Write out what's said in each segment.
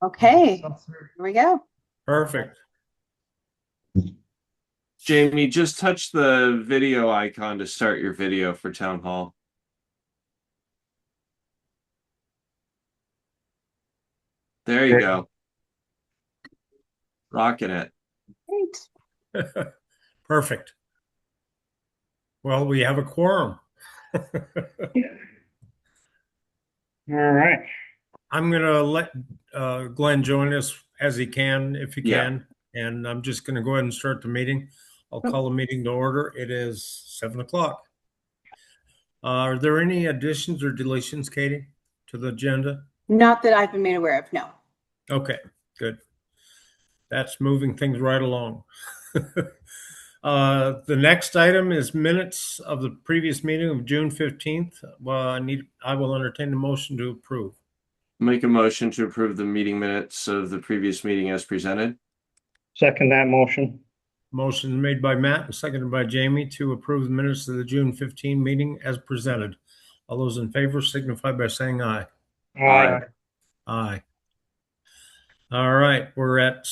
Okay, here we go. Perfect. Jamie, just touch the video icon to start your video for Town Hall. There you go. Rocking it. Great. Perfect. Well, we have a quorum. All right. I'm going to let Glenn join us as he can, if he Yeah. can. And I'm just going to go ahead and start the meeting. I'll call the meeting to order. It is 7 o'clock. Are there any additions or deletions, Katie, to the agenda? Not that I've been made aware of, no. Okay, good. That's moving things right along. The next item is minutes of the previous meeting of June 15th. Well, I will entertain a motion to approve. Make a motion to approve the meeting minutes of the previous meeting as presented. Second that motion. Motion made by Matt and seconded by Jamie to approve the minutes of the June 15 meeting as presented. All those in favor signify by saying aye. Aye. Aye. All right, we're at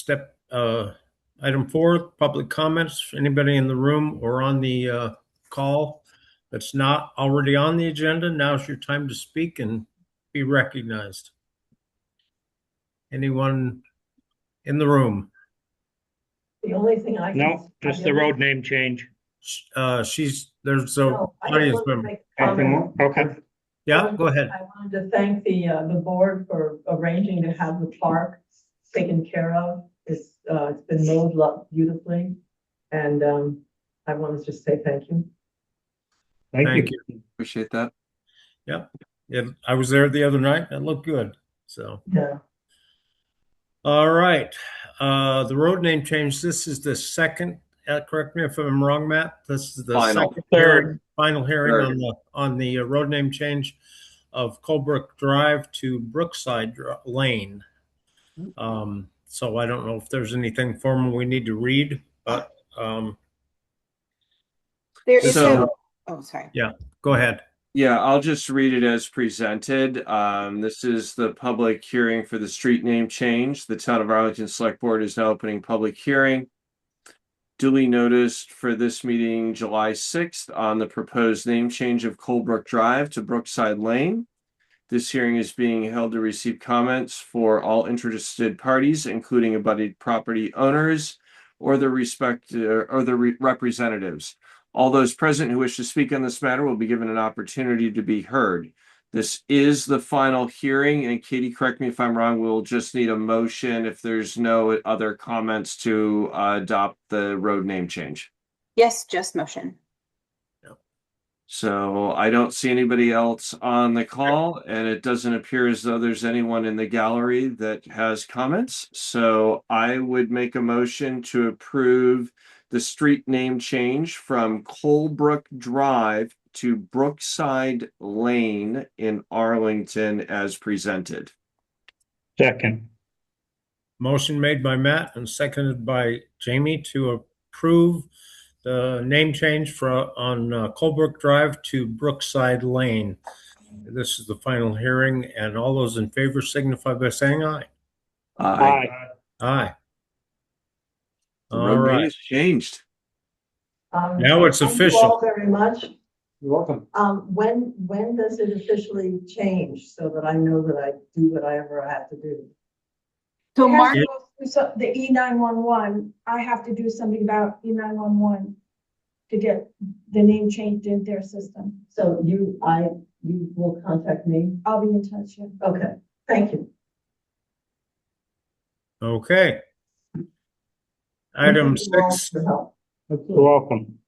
item 4, public comments. Anybody in the room or on the call that's not already on the agenda, now's your time to speak and be recognized. Anyone in the room? The only thing I can. No, just the road name change. There's a No, I just audience wanted to member. make a Anything comment. more? Okay. Yeah, go ahead. I wanted to thank the board for arranging to have the park taken care of. It's been mowed beautifully. And I want to just say thank you. Thank you. Appreciate that. Yeah, I was there the other night. It looked good. So, Yeah. all right. The road name change. This is the second. Correct me if I'm wrong, Matt. This is the final hearing on the road name change of Colebrook Drive to Brookside Lane. So I don't know if there's anything formal we need to read, but There is oh, sorry. Yeah, go ahead. Yeah, I'll just read it as presented. This is the public hearing for the street name change. The Town of Arlington Select Board is now opening public hearing. Duly noticed for this meeting July 6th on the proposed name change of Colebrook Drive to Brookside Lane. This hearing is being held to receive comments for all interested parties, including abutted property owners or the representatives. All those present who wish to speak on this matter will be given an opportunity to be heard. This is the final hearing, and Katie, correct me if I'm wrong, we'll just need a motion if there's no other comments to adopt the road name change. Yes, just motion. So I don't see anybody else on the call, and it doesn't appear as though there's anyone in the gallery that has comments. So I would make a motion to approve the street name change from Colebrook Drive to Brookside Lane in Arlington as presented. Second. Motion made by Matt and seconded by Jamie to approve the name change on Colebrook Drive to Brookside Lane. This is the final hearing, and all those in favor signify by saying aye. Aye. Aye. The road name is changed. Now it's official. Thank you all very much. You're welcome. When does it officially change so that I know that I do whatever I have to do? So Mark, So the E911, I have to do something about E911 to get the name changed in their system. So you will contact me? I'll be in touch. Yeah. Okay, thank you. Okay. Item 6. You're welcome.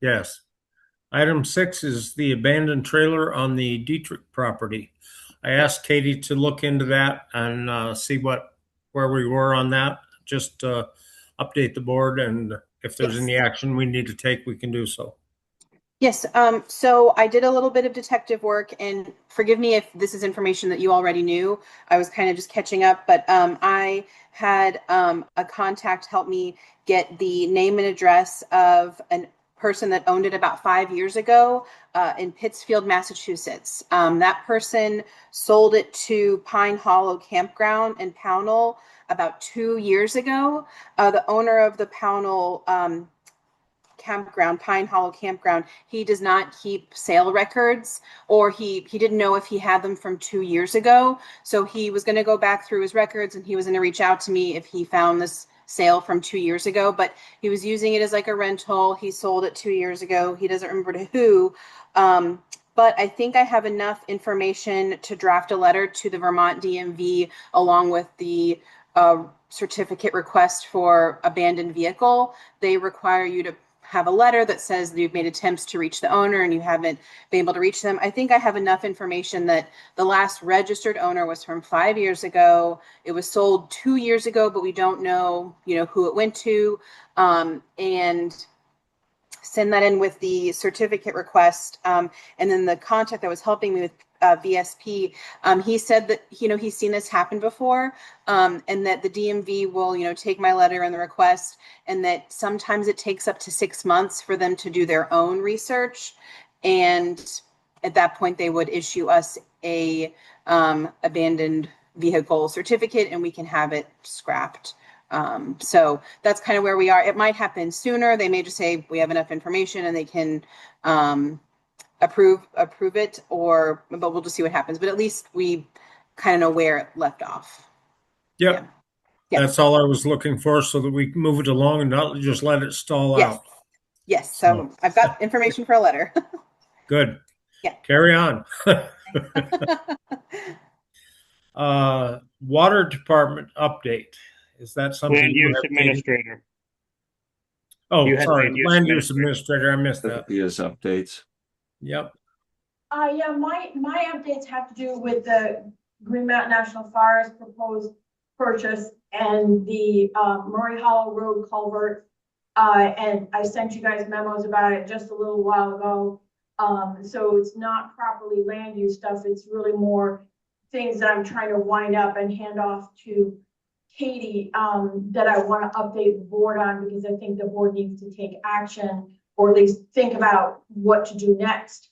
Yes. Item 6 is the abandoned trailer on the Dietrich property. I asked Katie to look into that and see where we were on that. Just update the board, and if there's any action we need to take, we can do so. Yes. So I did a little bit of detective work, and forgive me if this is information that you already knew. I was kind of just catching up, but I had a contact help me get the name and address of a person that owned it about 5 years ago in Pittsfield, Massachusetts. That person sold it to Pine Hollow Campground in Pownell about 2 years ago. The owner of the Pownell campground, Pine Hollow Campground, he does not keep sale records, or he didn't know if he had them from 2 years ago. So he was going to go back through his records, and he was going to reach out to me if he found this sale from 2 years ago. But he was using it as like a rental. He sold it 2 years ago. He doesn't remember to who. But I think I have enough information to draft a letter to the Vermont DMV along with the certificate request for abandoned vehicle. They require you to have a letter that says that you've made attempts to reach the owner and you haven't been able to reach them. I think I have enough information that the last registered owner was from 5 years ago. It was sold 2 years ago, but we don't know, who it went to. And send that in with the certificate request. And then the contact that was helping me with VSP, he said that, he's seen this happen before, and that the DMV will, take my letter and the request, and that sometimes it takes up to 6 months for them to do their own research. And at that point, they would issue us a abandoned vehicle certificate, and we can have it scrapped. So that's kind of where we are. It might happen sooner. They may just say we have enough information and they can approve it, but we'll just see what happens. But at least we kind of know where it left off. Yep. Yeah. That's all I was looking for, so that we can move it along and not just let it stall Yes. out. Yes. So I've got information for a letter. Good. Yeah. Carry on. Water department update. Is that something Land you use have, Katie? administrator. Oh, You had sorry, land use administrator. I missed that. His updates. Yep. Yeah, my updates have to do with the Green Mountain National Forest proposed purchase and the Murray Hollow Road culvert. And I sent you guys memos about it just a little while ago. So it's not properly land use stuff. It's really more things that I'm trying to wind up and hand off to Katie, that I want to update the board on, because I think the board needs to take action, or at least think about what to do next.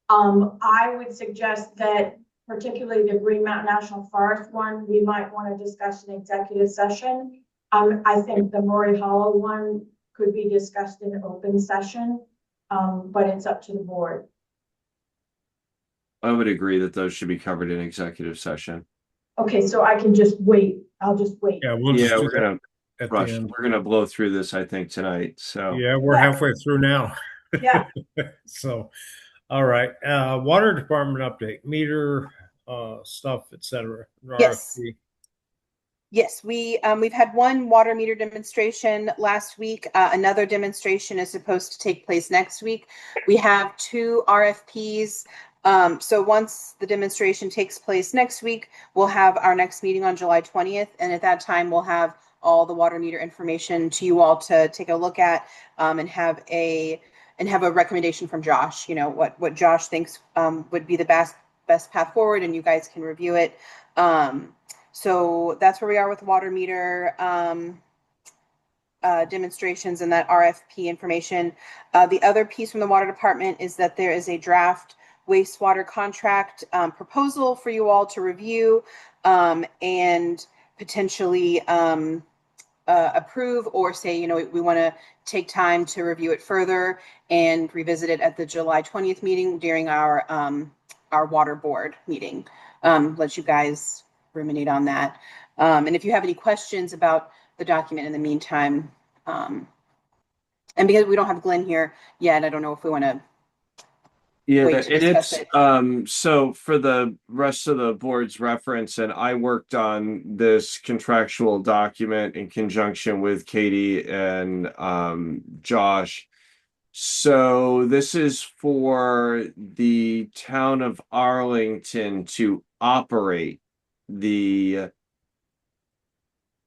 I would suggest that particularly the Green Mountain National Forest one, we might want to discuss in executive session. I think the Murray Hollow one could be discussed in open session, but it's up to the board. I would agree that those should be covered in executive session. Okay, so I can just wait. I'll just wait. Yeah, we'll just do we're gonna that at rush. the end. We're gonna blow through this, I think, tonight. So Yeah, we're halfway through now. Yeah. So, all right. Water department update, meter stuff, etc. Yes. RFP. Yes, we've had one water meter demonstration last week. Another demonstration is supposed to take place next week. We have 2 RFPs. So once the demonstration takes place next week, we'll have our next meeting on July 20th. And at that time, we'll have all the water meter information to you all to take a look at, and have a recommendation from Josh, what Josh thinks would be the best path forward, and you guys can review it. So that's where we are with water meter demonstrations and that RFP information. The other piece from the water department is that there is a draft wastewater contract proposal for you all to review and potentially approve, or say, we want to take time to review it further and revisit it at the July 20th meeting during our water board meeting. Let you guys ruminate on that. And if you have any questions about the document in the meantime, and because we don't have Glenn here yet, I don't know if we want to. Yeah, and it's so for the rest of the board's reference, and I worked on this contractual document in conjunction with Katie and Josh. So this is for the town of Arlington to be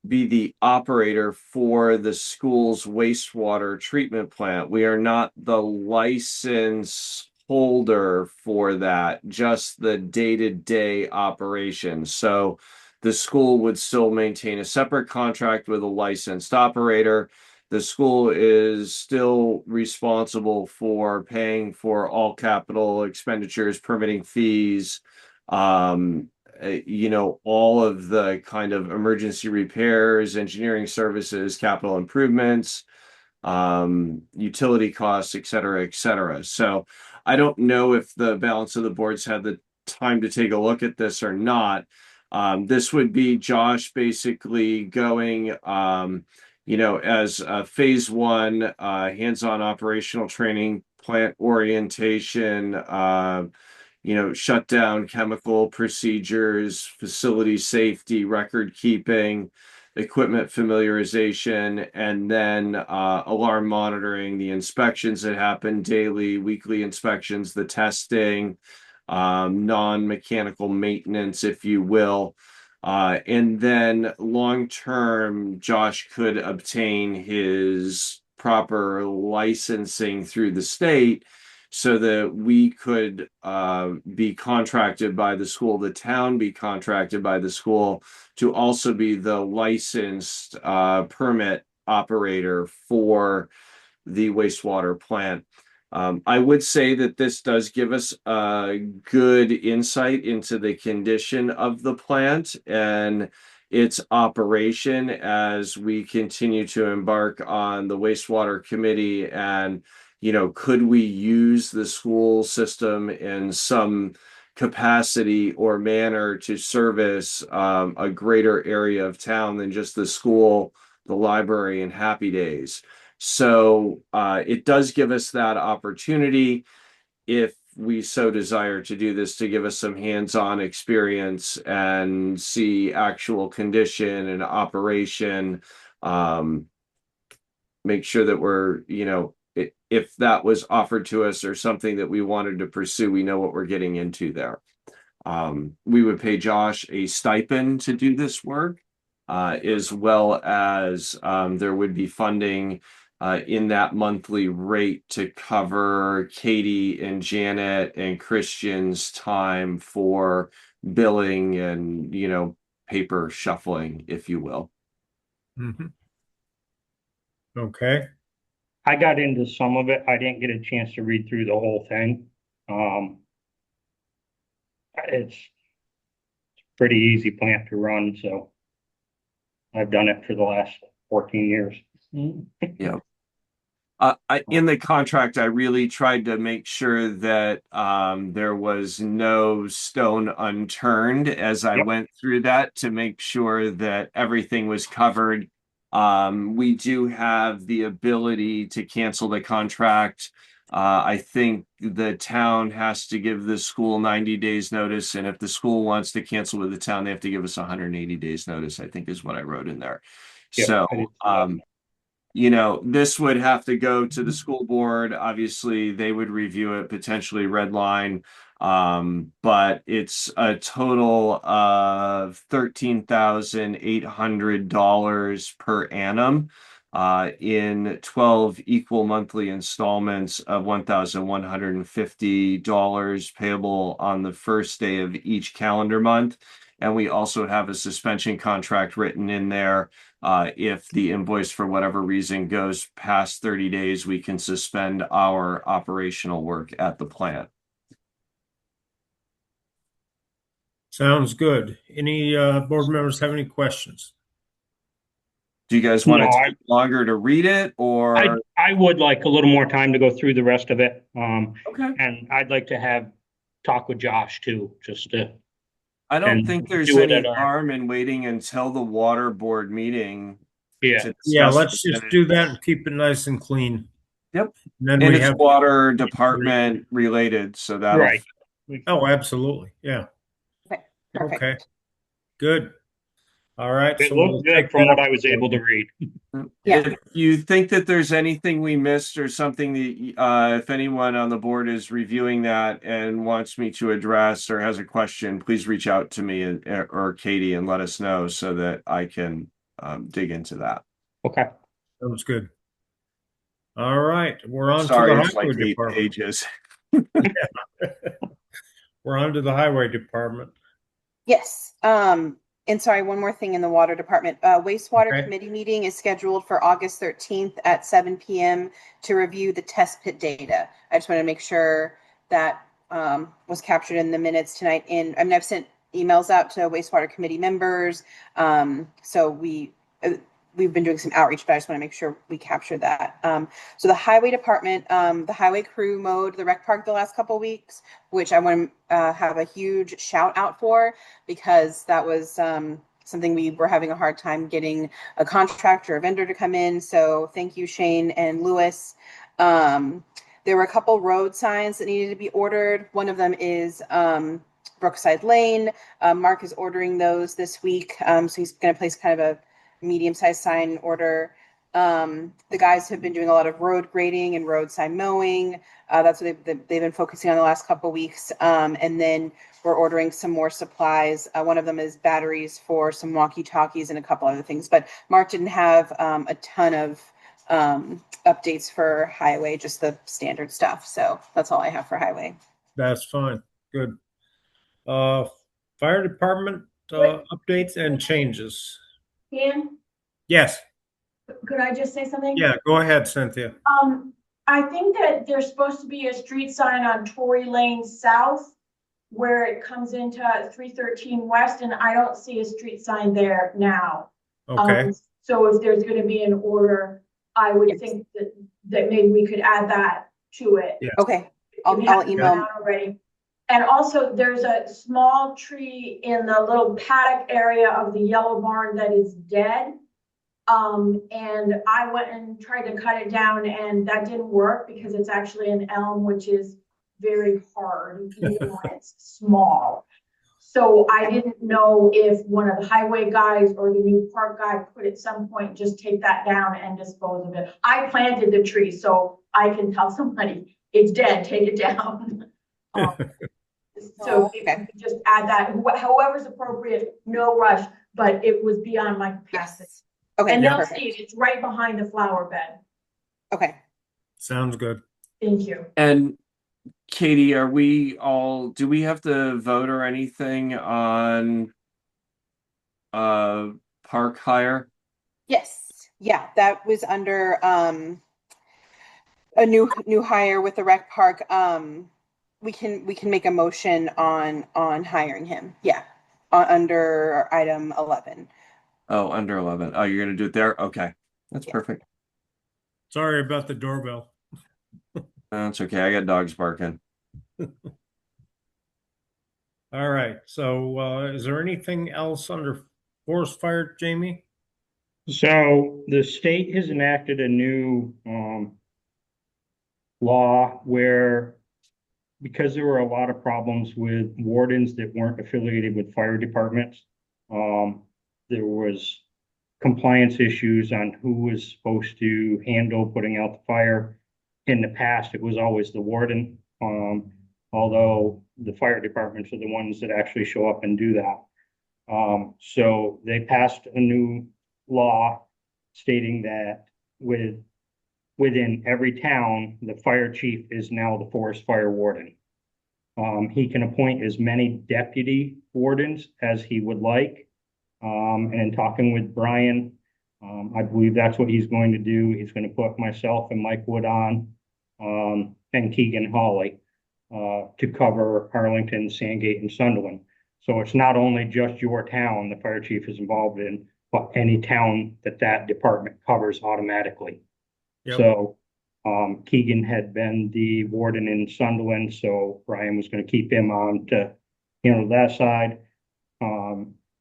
the operator for the school's wastewater treatment plant. We are not the license holder for that, just the day-to-day operations. So the school would still maintain a separate contract with a licensed operator. The school is still responsible for paying for all capital expenditures, permitting fees, all of the kind of emergency repairs, engineering services, capital improvements, utility costs, et cetera, et cetera. So I don't know if the balance of the boards had the time to take a look at this or not. This would be Josh basically going, as phase one, hands-on operational training, plant orientation, shut down chemical procedures, facility safety, record keeping, equipment familiarization, and then alarm monitoring, the inspections that happen daily, weekly inspections, the testing, non-mechanical maintenance, if you will. And then long term, Josh could obtain his proper licensing through the state so that we could be contracted by the school, the town be contracted by the school to also be the licensed permit operator for the wastewater plant. I would say that this does give us a good insight into the condition of the plant and its operation as we continue to embark on the wastewater committee. And, could we use the school system in some capacity or manner to service a greater area of town than just the school, the library, and Happy Days? So it does give us that opportunity, if we so desire to do this, to give us some hands-on experience and see actual condition and operation. Make sure that we're, if that was offered to us or something that we wanted to pursue, we know what we're getting into there. We would pay Josh a stipend to do this work, as well as there would be funding in that monthly rate to cover Katie and Janet and Christian's time for billing and, paper shuffling, if you will. Mhm. Okay. I got into some of it. I didn't get a chance to read through the whole thing. It's a pretty easy plant to run, so I've done it for the last 14 years. Yeah. In the contract, I really tried to make sure that there was no stone unturned as I went through that, to make sure that everything was covered. We do have the ability to cancel the contract. I think the town has to give the school 90 days notice, and if the school wants to cancel with the town, they have to give us 180 days notice, I think is what I wrote in there. So, this would have to go to the school board. Obviously, they would review it, potentially red line. But it's a total of $13,800 per annum, in 12 equal monthly installments of $1,150 payable on the first day of each calendar month. And we also have a suspension contract written in there. If the invoice for whatever reason goes past 30 days, we can suspend our operational work at the plant. Sounds good. Any board members have any questions? Do you guys want No, to take longer to read it, or? I would like a little more time to go through the rest of it. Okay. And I'd like to talk with Josh too, just to. I don't and think there's do it any at our- harm in waiting until the water board meeting. Yeah. to Yeah, discuss let's it. just do that and keep it nice and clean. Yep. And then And we it's have. water department related, so that'll. Right. Oh, absolutely. Yeah. Okay, perfect. Okay. Good. All right. It So we'll looked good take from that what up. I was able to read. Yeah. If you think that there's anything we missed or something that, if anyone on the board is reviewing that and wants me to address or has a question, please reach out to me or Katie and let us know so that I can dig into that. Okay. Sounds good. All right. We're on Sorry, to the it's highway like 8 department. pages. We're on to the highway department. Yes. And sorry, one more thing in the water department. Wastewater Okay. committee meeting is scheduled for August 13th at 7 p.m. to review the test pit data. I just want to make sure that was captured in the minutes tonight. And I mean, I've sent emails out to wastewater committee members. So we've been doing some outreach, but I just want to make sure we capture that. So the highway department, the highway crew mowed the rec park the last couple of weeks, which I want to have a huge shout out for, because that was something we were having a hard time getting a contractor or vendor to come in. So thank you, Shane and Lewis. There were a couple road signs that needed to be ordered. One of them is Brookside Lane. Mark is ordering those this week. So he's going to place kind of a medium-sized sign order. The guys have been doing a lot of road grading and road sign mowing. That's what they've been focusing on the last couple of weeks. And then we're ordering some more supplies. One of them is batteries for some walkie-talkies and a couple other things. But Mark didn't have a ton of updates for highway, just the standard stuff. So that's all I have for highway. That's fine. Good. Fire department updates and changes. Dan, Yes. could I just say something? Yeah, go ahead, Cynthia. I think that there's supposed to be a street sign on Tory Lane South where it comes into 313 West, and I don't see a street sign there now. Okay. So if there's going to be an order, I would think that maybe we could add that to it. Yeah. Okay. I'll email already. And also there's a small tree in the little paddock area of the yellow barn that is dead. And I went and tried to cut it down, and that didn't work because it's actually an elm, which is very hard, even when it's small. So I didn't know if one of the highway guys or the new park guy could at some point just take that down and dispose of it. I planted the tree, so I can tell somebody it's dead, take it down. So if you could just add that, however's appropriate, no rush, but it was beyond my capacity. Yes. Okay. And they'll see it, it's right behind the flower bed. Okay. Sounds good. Thank you. And Katie, do we have to vote or anything on park hire? Yes. Yeah, that was under a new hire with the rec park. We can make a motion on hiring him. Yeah. Under item 11. Oh, under 11. Oh, you're going to do it there? Okay. That's perfect. Sorry about the doorbell. That's okay. I got dogs barking. All right. So is there anything else under forest fire, Jamie? So the state has enacted a new law where, because there were a lot of problems with wardens that weren't affiliated with fire departments, there was compliance issues on who was supposed to handle putting out the fire. In the past, it was always the warden, although the fire departments are the ones that actually show up and do that. So they passed a new law stating that within every town, the fire chief is now the forest fire warden. He can appoint as many deputy wardens as he would like. And in talking with Brian, I believe that's what he's going to do. He's going to put myself and Mike Wood on, and Keegan Hawley, to cover Arlington, Sandgate, and Sunderland. So it's not only just your town the fire chief is involved in, but any town that department covers automatically. Yep. So Keegan had been the warden in Sunderland, so Brian was going to keep him on to handle that side.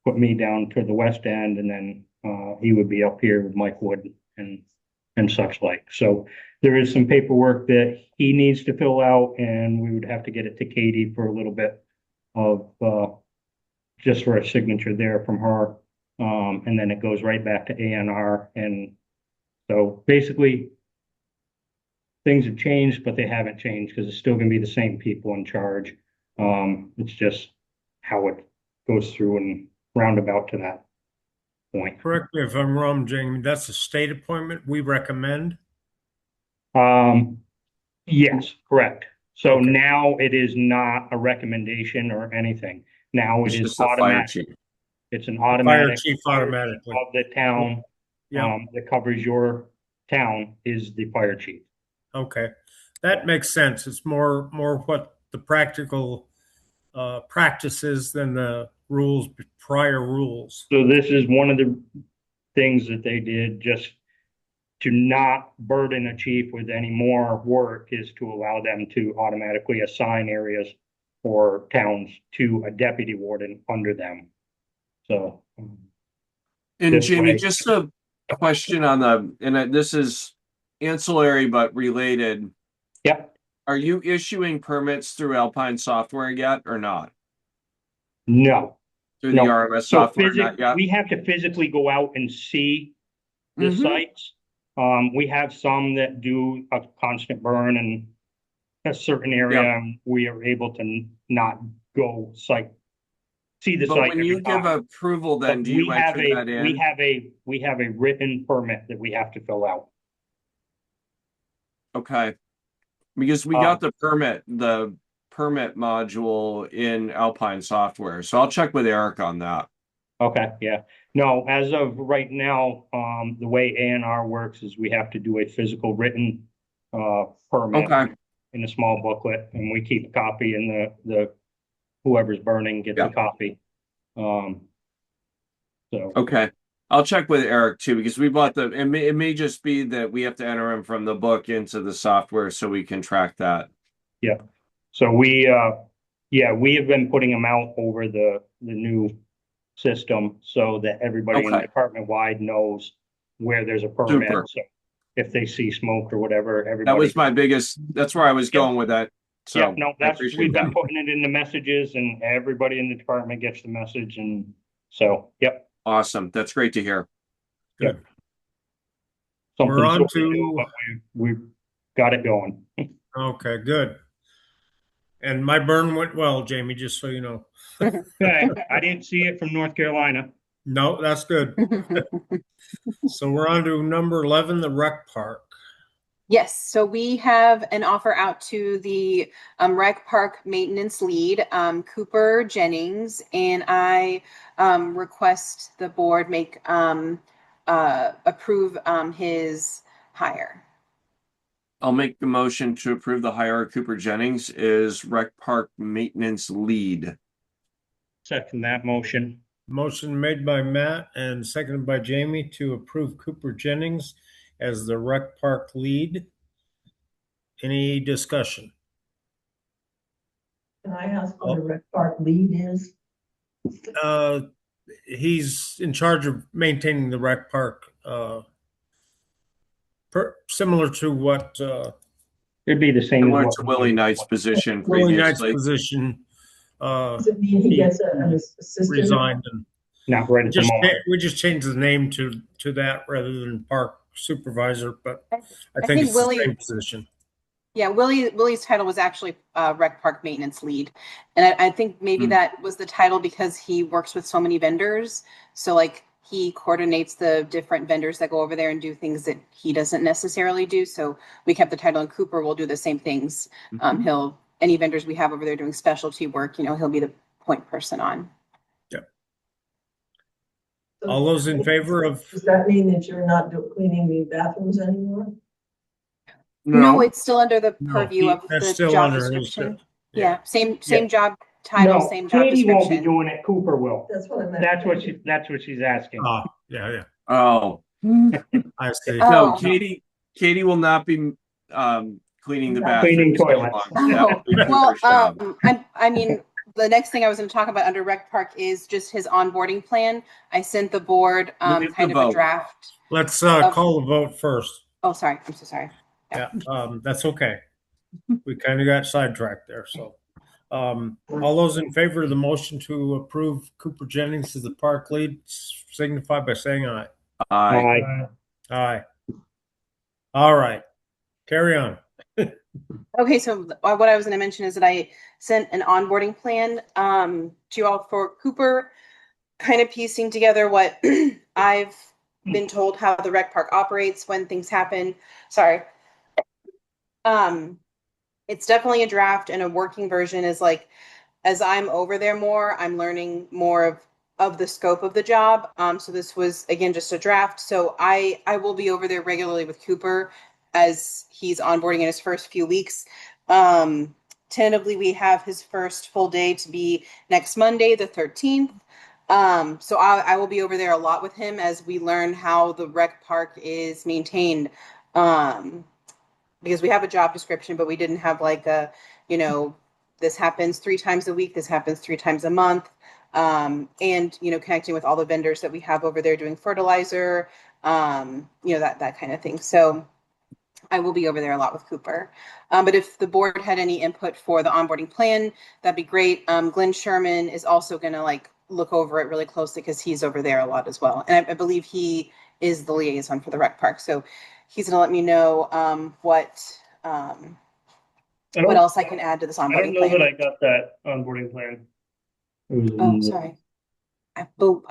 Put me down to the west end, and then he would be up here with Mike Wood and such like. So there is some paperwork that he needs to fill out, and we would have to get it to Katie for a little bit of just for a signature there from her. And then it goes right back to ANR. And so basically things have changed, but they haven't changed because it's still going to be the same people in charge. It's just how it goes through and roundabout to that point. Correct me if I'm wrong, Jamie. That's a state appointment we recommend. Yes, correct. So Okay. now it is not a recommendation or anything. Now it It's is just the fire automatic. chief. It's an Fire automatic. chief fire automatically. Of the town, Yeah. that covers your town is the fire chief. Okay. That makes sense. It's more what the practical practices than the rules, prior rules. So this is one of the things that they did just to not burden a chief with any more work, is to allow them to automatically assign areas or towns to a deputy warden under them. So. And This Jamie, way. just a question on this is ancillary but related. Yep. Are you issuing permits through Alpine software yet or not? No. Through the RMS software, not yet? We have to physically go out and see the Mhm. sites. We have some that do a constant burn in a certain area. And we are able to not go see the But site when every you give time. approval, then But do you enter that we in? have a written permit that we have to fill out. Okay. Because we got the permit module in Alpine software. So I'll check with Eric on that. Okay, yeah. No, as of right now, the way A&R works is we have to do a physical written permit Okay. in a small booklet, and we keep a copy, and the whoever's burning gets a copy. So Okay. I'll check with Eric too, because we bought it may just be that we have to enter him from the book into the software so we can track that. yeah. So we have been putting them out over the new system so that everybody in Okay. department wide knows where there's a permit. Super. So if they see smoke or whatever, That everybody. was my biggest, that's where I was going with that. So Yeah, no, I that's, appreciate we've been that. putting it in the messages, and everybody in the department gets the message, and so, yep. Awesome. That's great to hear. Good. Something We're on simple to- but we've got it going. Okay, good. And my burn went well, Jamie, just so you know. Okay, I didn't see it from North Carolina. No, that's good. So we're on to number 11, the rec park. Yes, so we have an offer out to the rec park maintenance lead, Cooper Jennings, and I request the board approve his hire. I'll make the motion to approve the hire of Cooper Jennings as rec park maintenance lead. Second that motion. Motion made by Matt and seconded by Jamie to approve Cooper Jennings as the rec park lead. Any discussion? Can I ask what a rec park lead is? He's in charge of maintaining the rec park, similar to what It'd be the same. Similar to Willie Knight's position Willie Knight's previously. position. Does it mean he gets an assistant? Resigned, and Not right at the moment. we just changed the name to that rather than park supervisor, but I I think think it's Willie- the same position. Yeah, Willie's title was actually rec park maintenance lead, and I think maybe that was the title because he works with so many vendors. So like he coordinates the different vendors that go over there and do things that he doesn't necessarily do. So we kept the title, and Cooper will do the same things. Any vendors we have over there doing specialty work, he'll be the point person on. All those in favor of? Does that mean that you're not cleaning the bathrooms anymore? No, it's still under the No, purview of that's the still job under his- description. yeah. Same job title, No, same job Katie won't be description. doing it, Cooper will. That's what I meant. That's what she's asking. Yeah. Oh, I see. no, Oh. Katie will not be cleaning the bathroom. Cleaning toilets. Well, I mean, the next thing I was going to talk about under rec park is just his onboarding plan. I sent the board Look at kind the of a vote. draft. Let's call the vote first. Oh, sorry. I'm so sorry. Yeah, that's okay. We kind of got sidetracked there. So, all those in favor of the motion to approve Cooper Jennings as the park lead, signify by saying aye. Aye. Aye. All right. Carry on. Okay, so what I was going to mention is that I sent an onboarding plan to you all for Cooper, kind of piecing together what I've been told how the rec park operates when things happen. Sorry. It's definitely a draft, and a working version is like, as I'm over there more, I'm learning more of of the scope of the job. So this was again just a draft. So I will be over there regularly with Cooper as he's onboarding in his first few weeks. Tentatively, we have his first full day to be next Monday, the 13th. So I will be over there a lot with him as we learn how the rec park is maintained. Because we have a job description, but we didn't have like a, you know, this happens 3 times a week, this happens 3 times a month. And, you know, connecting with all the vendors that we have over there doing fertilizer, you know, that kind of thing. So I will be over there a lot with Cooper. But if the board had any input for the onboarding plan, that'd be great. Glenn Sherman is also going to like look over it really closely because he's over there a lot as well. And I believe he is the liaison for the rec park. So he's going to let me know what else I can add to this I don't onboarding know that plan. I got that onboarding plan. Oh, sorry. I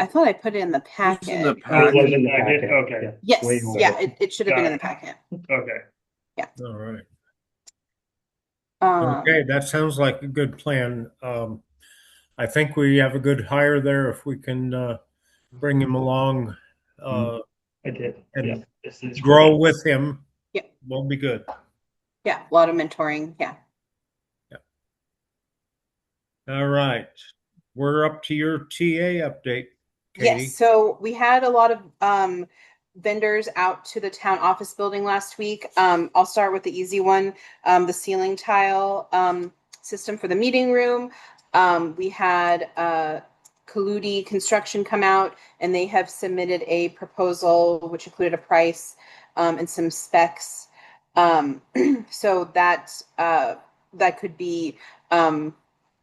thought I put it in the It's in the packet. Oh, it was packet. in the packet? Okay, Yes, Way over. yeah, it should have been Got in the it. packet. okay. All right. Um, Okay, that sounds like a good plan. I think we have a good hire there if we can bring him along uh, I did, and yeah. This is grow great. with him. Yeah. We'll be good. yeah, a lot of mentoring. Yeah. All right. We're up to your TA update, Katie. Yes, so we had a lot of vendors out to the town office building last week. I'll start with the easy one, the ceiling tile system for the meeting room. We had Kaludi Construction come out, and they have submitted a proposal which included a price and some specs. So that could be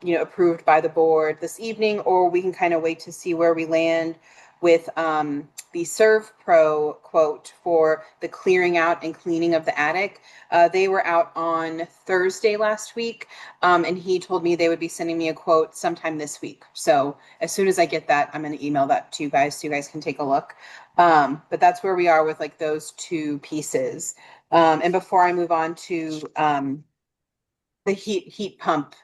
you know, approved by the board this evening, or we can kind of wait to see where we land with the Serve Pro quote for the clearing out and cleaning of the attic. They were out on Thursday last week, and he told me they would be sending me a quote sometime this week. So as soon as I get that, I'm going to email that to you guys so you guys can take a look. But that's where we are with like those two pieces. And before I move on to the heat pump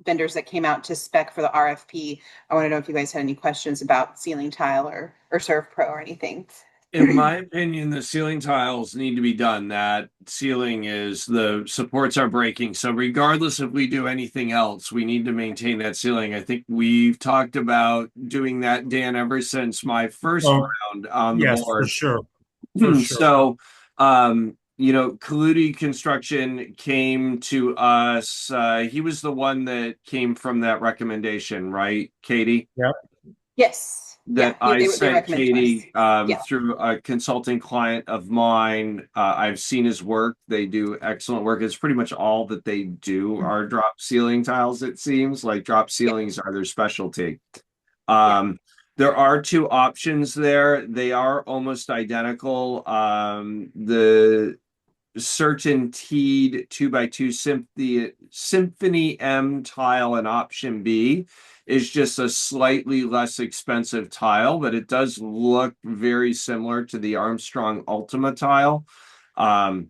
vendors that came out to spec for the RFP. I want to know if you guys had any questions about ceiling tile or Serve Pro or anything. In my opinion, the ceiling tiles need to be done. That ceiling is, the supports are breaking. So regardless if we do anything else, we need to maintain that ceiling. I think we've talked about doing that, Dan, ever since my first round on the Yes, board. for sure. For sure. So, you know, Kaludi Construction came to us. He was the one that came from that recommendation, right, Katie? Yep. Yes. That yeah, I they sent recommended Katie Yeah. through a consulting client of mine. I've seen his work. They do excellent work. It's pretty much all that they do are drop ceiling tiles, it seems. Like drop ceilings are their specialty. There are two options there. They are almost identical. The certain teed 2x2 Symphony M tile and option B is just a slightly less expensive tile, but it does look very similar to the Armstrong Ultima tile. I've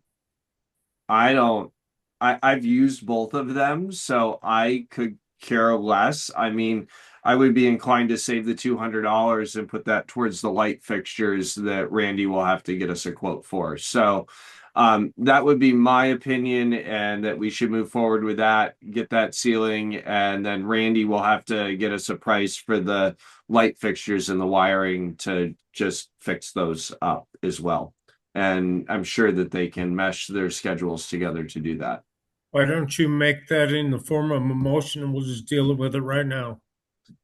used both of them, so I could care less. I mean, I would be inclined to save the $200 and put that towards the light fixtures that Randy will have to get us a quote for. So that would be my opinion, and that we should move forward with that, get that ceiling, and then Randy will have to get us a price for the light fixtures and the wiring to just fix those up as well. And I'm sure that they can mesh their schedules together to do that. Why don't you make that in the form of a motion and we'll just deal with it right now?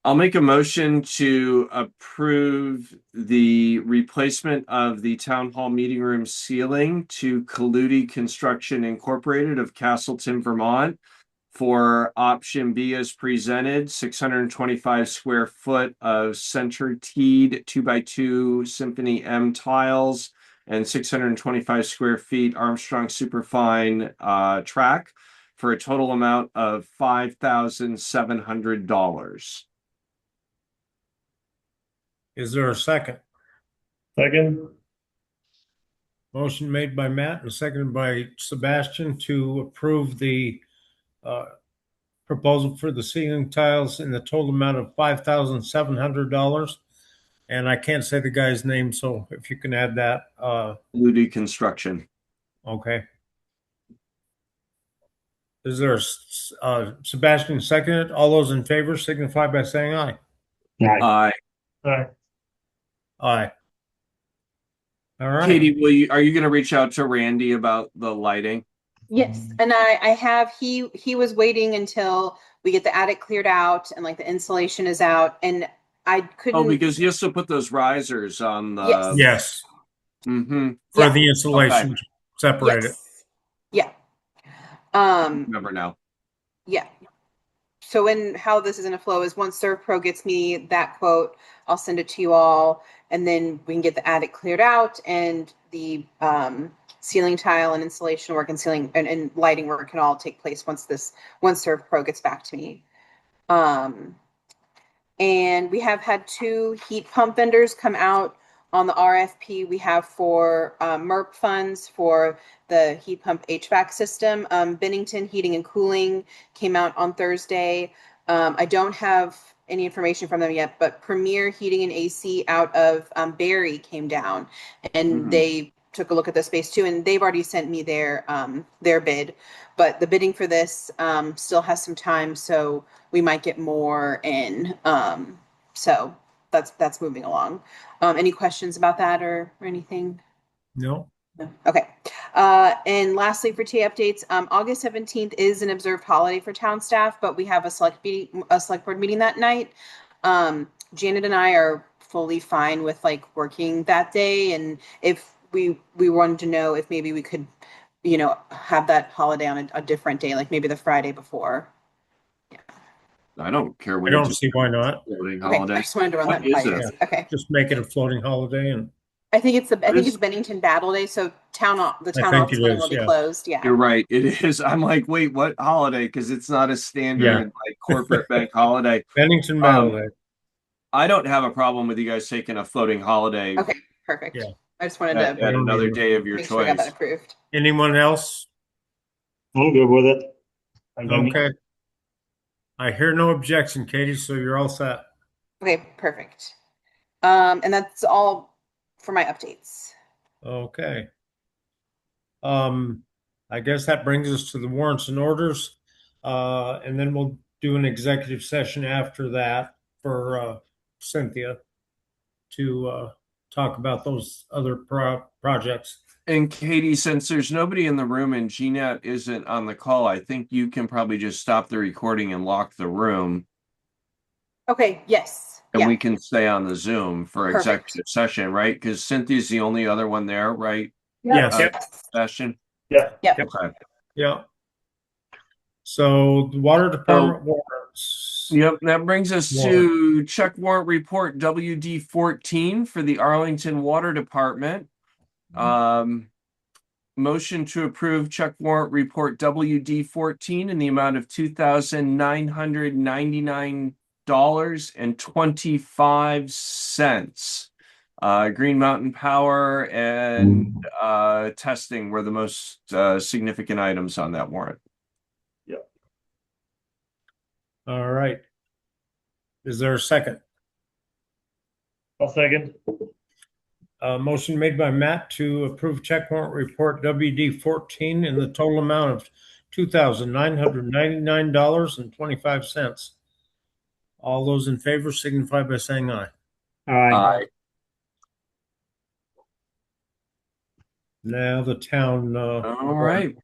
I'll make a motion to approve the replacement of the town hall meeting room ceiling to Kaludi Construction Incorporated of Castleton, Vermont, for option B as presented, 625 square foot of center teed 2x2 Symphony M tiles and 625 square feet Armstrong Superfine track for a total amount of $5,700. Is there a second? Second, Motion made by Matt and seconded by Sebastian to approve the proposal for the ceiling tiles in the total amount of $5,700. And I can't say the guy's name, so if you can add that, Ludi Construction. okay. Is there Sebastian seconded? All those in favor signify by saying aye. Aye. Aye. Aye. All right. Katie, are you going to reach out to Randy about the lighting? Yes, and I have, he was waiting until we get the attic cleared out and like the insulation is out, and I couldn't. Oh, because he has to put those risers on the. Yes. Yes. Mm-hmm. For Yeah. the insulation separated. Yes. Yeah. Remember now. Yeah. So how this is going to flow is once ServPro gets me that quote, I'll send it to you all, and then we can get the attic cleared out, and the ceiling tile and insulation work and ceiling and lighting work can all take place once ServPro gets back to me. And we have had 2 heat pump vendors come out on the RFP we have for MERP funds for the heat pump HVAC system. Bennington Heating and Cooling came out on Thursday. I don't have any information from them yet, but Premier Heating and AC out of Barrie came down, and they took a look at the space too, and they've already sent me their bid. But the bidding for this still has some time, so we might get more in. So that's moving along. Any questions about that or anything? No. No. Okay. And lastly, for TA updates, August 17th is an observed holiday for town staff, but we have a select board meeting that night. Janet and I are fully fine with like working that day, and if we wanted to know if maybe we could, have that holiday on a different day, like maybe the Friday before. I don't care. I don't see why not. Floating Okay, holiday. I just wanted to run What that by is you. it? Okay. Just make it a floating holiday, and I think it's What is- Bennington Battle Day, so the town think office it building is, will be yeah. closed. Yeah. You're right. It is. I'm like, wait, what holiday? Because it's not a standard like corporate bank holiday. Bennington Battle Day. I don't have a problem with you guys taking a floating holiday Okay, perfect. Yeah. I just wanted at to another day of your make sure I got that choice. approved. Anyone else? I'm good with it. Okay. I hear no objection, Katie, so you're all set. Okay, perfect. And that's all for my updates. Okay. I guess that brings us to the warrants and orders. And then we'll do an executive session after that for Cynthia to talk about those other projects. And Katie, since there's nobody in the room and Jeanette isn't on the call, I think you can probably just stop the recording and lock the room. Okay, yes. And Yeah. we can stay on the Zoom for Perfect. executive session, right? Because Cynthia's the only other one there, right? Yes. Sebastian? Yeah. Yep. Okay. Yeah. So the water department warrants. Yep, that brings us to check warrant report WD 14 for the Arlington Water Department. Motion to approve check warrant report WD 14 in the amount of $2,999.25. Green Mountain Power and testing were the most significant items on that warrant. All right. Is there a second? I'll second. Motion made by Matt to approve check warrant report WD 14 in the total amount of $2,999.25. All those in favor signify by saying aye. Aye. Now the town. All right.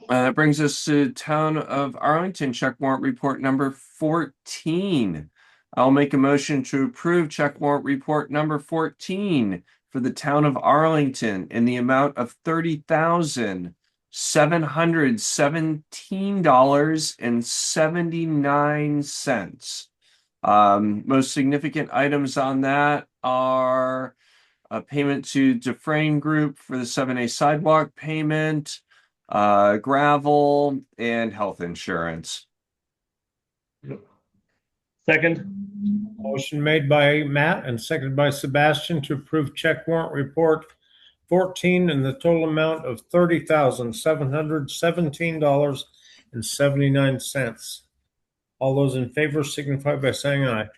That brings us to Town of Arlington check warrant report number 14. I'll make a motion to approve check warrant report number 14 for the Town of Arlington in the amount of $30,717.79. Most significant items on that are a payment to Dufresne Group for the 7A sidewalk payment, gravel, and health insurance. Second. Motion made by Matt and seconded by Sebastian to approve check warrant report 14 in the total amount of $30,717.79. All those in favor signify by saying aye.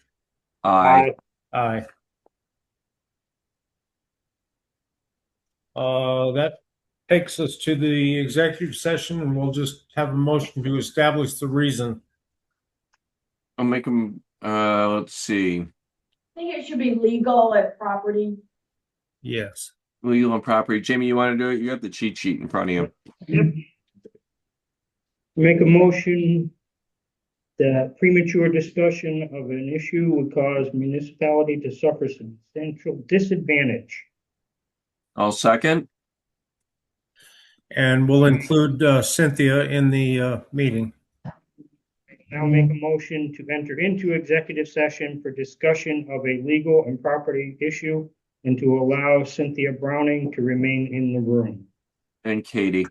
Aye. Aye. That takes us to the executive session, and we'll just have a motion to establish the reason. I'll make them, let's see, I think it should be legal at property. Yes. legal and property. Jamie, you want to do it? You got the cheat sheet in front of you. Yep. Make a motion that premature discussion of an issue would cause municipality to suffer substantial disadvantage. I'll second. And we'll include Cynthia in the meeting. Now make a motion to enter into executive session for discussion of a legal and property issue and to allow Cynthia Browning to remain in the room. And Katie.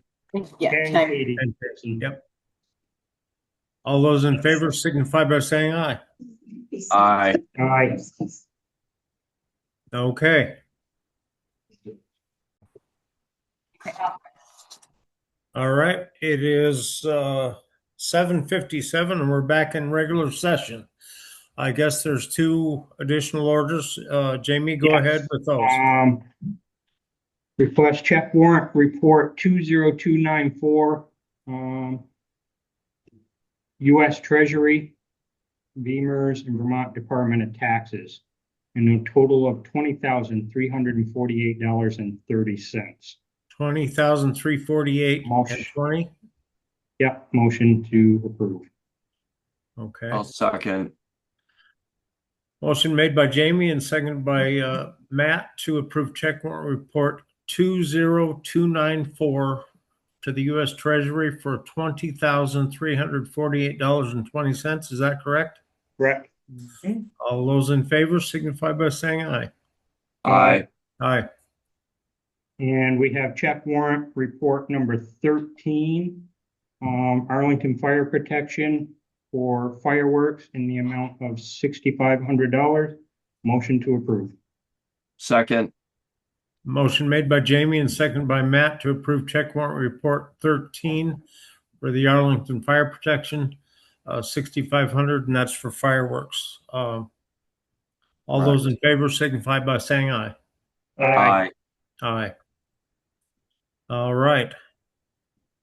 Yeah. And can I- Katie. Yep. All those in favor signify by saying aye. Aye. Aye. Okay. All right. It is 7:57 and we're back in regular session. I guess there's two additional orders. Jamie, go Yes. ahead with those. Request check warrant report 20294, U.S. Treasury, Beamers and Vermont Department of Taxes, in a total of $20,348.30. 20,348 and 20. Yep, motion to approve. Okay. I'll second. Motion made by Jamie and seconded by Matt to approve check warrant report 20294 to the U.S. Treasury for $20,348.20. Is that correct? Correct. All those in favor signify by saying aye. Aye. Aye. And we have check warrant report number 13, Arlington Fire Protection for fireworks in the amount of $6,500. Motion to approve. Second. Motion made by Jamie and seconded by Matt to approve check warrant report 13 for the Arlington Fire Protection, $6,500, and that's for fireworks. All those in favor signify by saying aye. Aye. Aye. All right.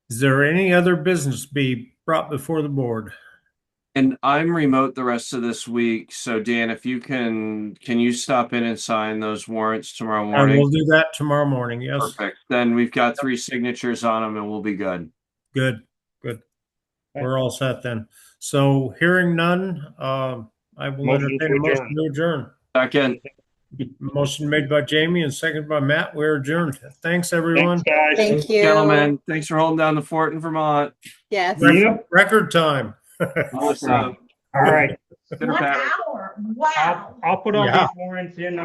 Is there any other business to be brought before the board? And I'm remote the rest of this week. So Dan, if you can you stop in and sign those warrants tomorrow And morning? we'll do that tomorrow morning. Yes. Perfect. Then we've got 3 signatures on them and we'll be good. Good. Good. We're all set then. So hearing none, I will Motion entertain a to motion to adjourn. Second. Motion made by Jamie and seconded by Matt. We're adjourned. Thanks, everyone. Thanks, guys. Thank you. Gentlemen, thanks for holding down the fort in Vermont. Yes. Yep. Record time. Awesome. All right. Dinner 1 pattern. hour, wow. I'll put all Yeah. these warrants in